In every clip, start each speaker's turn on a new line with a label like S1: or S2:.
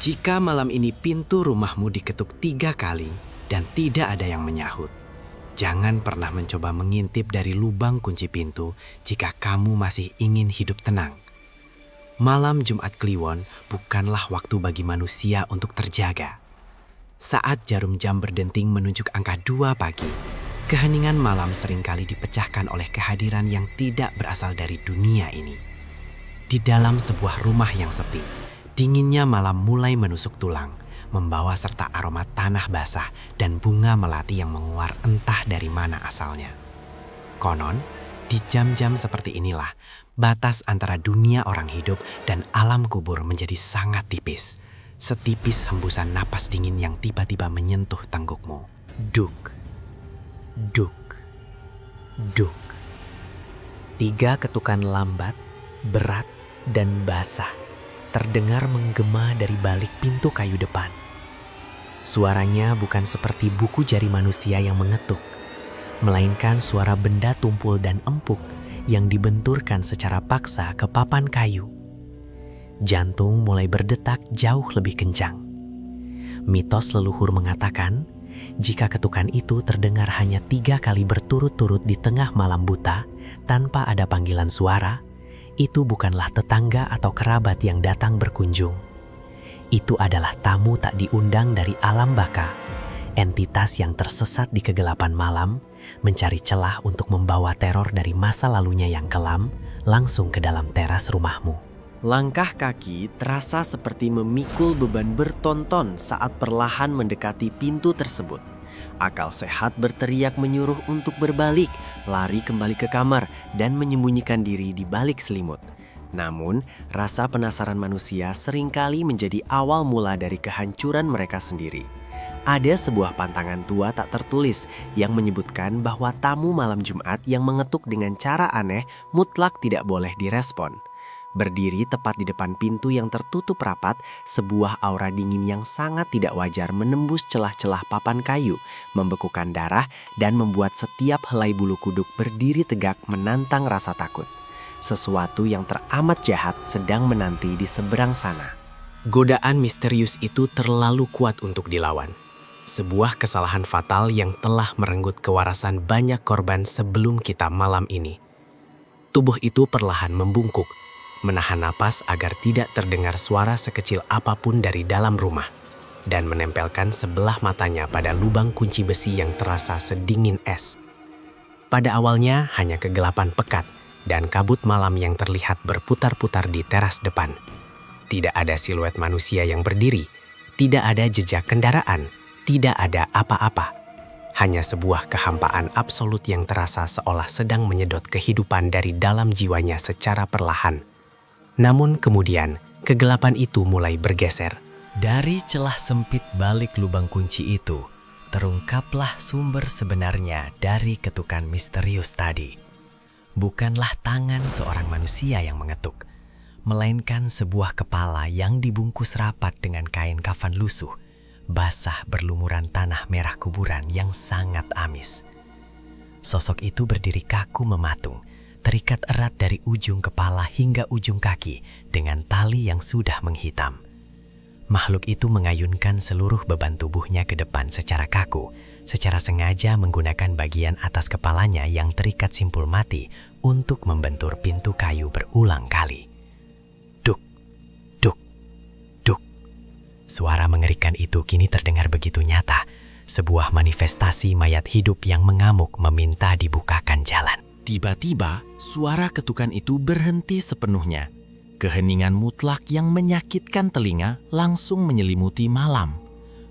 S1: Jika malam ini pintu rumahmu diketuk 3 kali dan tidak ada yang menyahut, jangan pernah mencoba mengintip dari lubang kunci pintu jika kamu masih ingin hidup tenang. Malam Jumat Kliwon bukanlah waktu bagi manusia untuk terjaga. Saat jarum jam berdenting menunjuk angka 2 pagi, keheningan malam seringkali dipecahkan oleh kehadiran yang tidak berasal dari dunia ini. Di dalam sebuah rumah yang sepi, dinginnya malam mulai menusuk tulang, membawa serta aroma tanah basah dan bunga melati yang menguar entah dari mana asalnya. Konon, di jam-jam seperti inilah, batas antara dunia orang hidup dan alam kubur menjadi sangat tipis. Setipis hembusan napas dingin yang tiba-tiba menyentuh tenggukmu. Duk, duk, duk. 3 ketukan lambat, berat, dan basah terdengar menggema dari balik pintu kayu depan. Suaranya bukan seperti buku jari manusia yang mengetuk, melainkan suara benda tumpul dan empuk yang dibenturkan secara paksa ke papan kayu. Jantung mulai berdetak jauh lebih kencang. Mitos leluhur mengatakan, jika ketukan itu terdengar hanya 3 kali berturut-turut di tengah malam buta tanpa ada panggilan suara, itu bukanlah tetangga atau kerabat yang datang berkunjung. Itu adalah tamu tak diundang dari alam baka, entitas yang tersesat di kegelapan malam, mencari celah untuk membawa teror dari masa lalunya yang kelam langsung ke dalam teras rumahmu.
S2: Langkah kaki terasa seperti memikul beban bertonton saat perlahan mendekati pintu tersebut. Akal sehat berteriak menyuruh untuk berbalik, lari kembali ke kamar, dan menyembunyikan diri di balik selimut. Namun, rasa penasaran manusia seringkali menjadi awal mula dari kehancuran mereka sendiri. Ada sebuah pantangan tua tak tertulis yang menyebutkan bahwa tamu malam Jumat yang mengetuk dengan cara aneh mutlak tidak boleh direspon. Berdiri tepat di depan pintu yang tertutup rapat, sebuah aura dingin yang sangat tidak wajar menembus celah-celah papan kayu, membekukan darah, dan membuat setiap helai bulu kuduk berdiri tegak menantang rasa takut. Sesuatu yang teramat jahat sedang menanti di seberang sana.
S1: Godaan misterius itu terlalu kuat untuk dilawan. Sebuah kesalahan fatal yang telah merenggut kewarasan banyak korban sebelum kita malam ini. Tubuh itu perlahan membungkuk, menahan napas agar tidak terdengar suara sekecil apapun dari dalam rumah, dan menempelkan sebelah matanya pada lubang kunci besi yang terasa sedingin es. Pada awalnya hanya kegelapan pekat dan kabut malam yang terlihat berputar-putar di teras depan. Tidak ada siluet manusia yang berdiri, tidak ada jejak kendaraan, tidak ada apa-apa. Hanya sebuah kehampaan absolut yang terasa seolah sedang menyedot kehidupan dari dalam jiwanya secara perlahan. Namun kemudian, kegelapan itu mulai bergeser.
S3: Dari celah sempit balik lubang kunci itu, terungkaplah sumber sebenarnya dari ketukan misterius tadi. Bukanlah tangan seorang manusia yang mengetuk, melainkan sebuah kepala yang dibungkus rapat dengan kain kafan lusuh, basah berlumuran tanah merah kuburan yang sangat amis. Sosok itu berdiri kaku mematung, terikat erat dari ujung kepala hingga ujung kaki dengan tali yang sudah menghitam. Makhluk itu mengayunkan seluruh beban tubuhnya ke depan secara kaku, secara sengaja menggunakan bagian atas kepalanya yang terikat simpul mati untuk membentur pintu kayu berulang kali. Duk, duk, duk. Suara mengerikan itu kini terdengar begitu nyata, sebuah manifestasi mayat hidup yang mengamuk meminta dibukakan jalan.
S2: Tiba-tiba, suara ketukan itu berhenti sepenuhnya. Keheningan mutlak yang menyakitkan telinga langsung menyelimuti malam.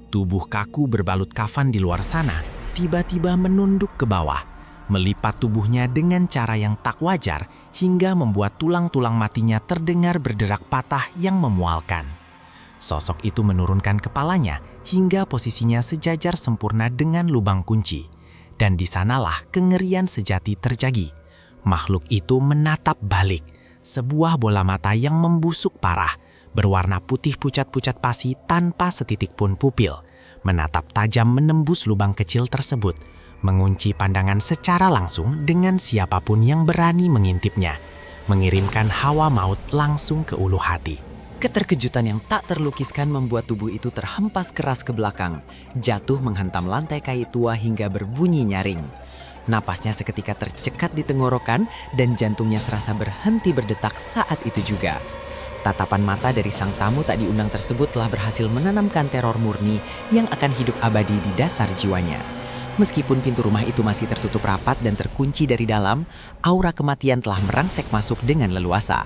S2: Tubuh kaku berbalut kafan di luar sana tiba-tiba menunduk ke bawah, melipat tubuhnya dengan cara yang tak wajar hingga membuat tulang-tulang matinya terdengar berderak patah yang memualkan. Sosok itu menurunkan kepalanya hingga posisinya sejajar sempurna dengan lubang kunci. Dan di sanalah kengerian sejati terjadi. Makhluk itu menatap balik, sebuah bola mata yang membusuk parah, berwarna putih pucat-pucat pasi tanpa setitik pun pupil, menatap tajam menembus lubang kecil tersebut, mengunci pandangan secara langsung dengan siapapun yang berani mengintipnya, mengirimkan hawa maut langsung ke ulu hati.
S4: Keterkejutan yang tak terlukiskan membuat tubuh itu terhempas keras ke belakang, jatuh menghantam lantai kayu tua hingga berbunyi nyaring. Napasnya seketika tercekat di tenggorokan dan jantungnya serasa berhenti berdetak saat itu juga. Tatapan mata dari sang tamu tak diundang tersebut telah berhasil menanamkan teror murni yang akan hidup abadi di dasar jiwanya. Meskipun pintu rumah itu masih tertutup rapat dan terkunci dari dalam, aura kematian telah merangsek masuk dengan leluasa.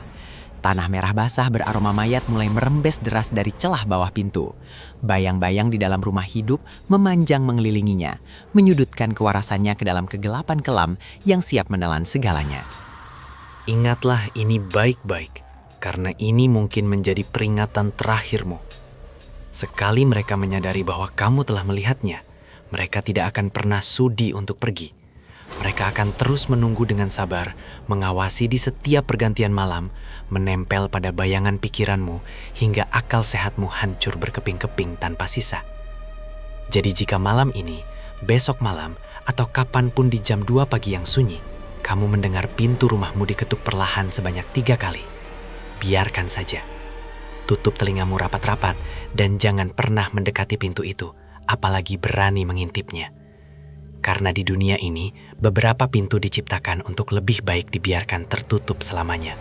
S4: Tanah merah basah beraroma mayat mulai merembes deras dari celah bawah pintu. Bayang-bayang di dalam rumah hidup memanjang mengelilinginya, menyudutkan kewarasannya ke dalam kegelapan kelam yang siap menelan segalanya.
S1: Ingatlah ini baik-baik, karena ini mungkin menjadi peringatan terakhirmu. Sekali mereka menyadari bahwa kamu telah melihatnya, mereka tidak akan pernah sudi untuk pergi. Mereka akan terus menunggu dengan sabar, mengawasi di setiap pergantian malam, menempel pada bayangan pikiranmu hingga akal sehatmu hancur berkeping-keping tanpa sisa. Jadi jika malam ini, besok malam, atau kapanpun di jam 2 pagi yang sunyi, kamu mendengar pintu rumahmu diketuk perlahan sebanyak 3 kali, biarkan saja. Tutup telingamu rapat-rapat dan jangan pernah mendekati pintu itu, apalagi berani mengintipnya. Karena di dunia ini, beberapa pintu diciptakan untuk lebih baik dibiarkan tertutup selamanya.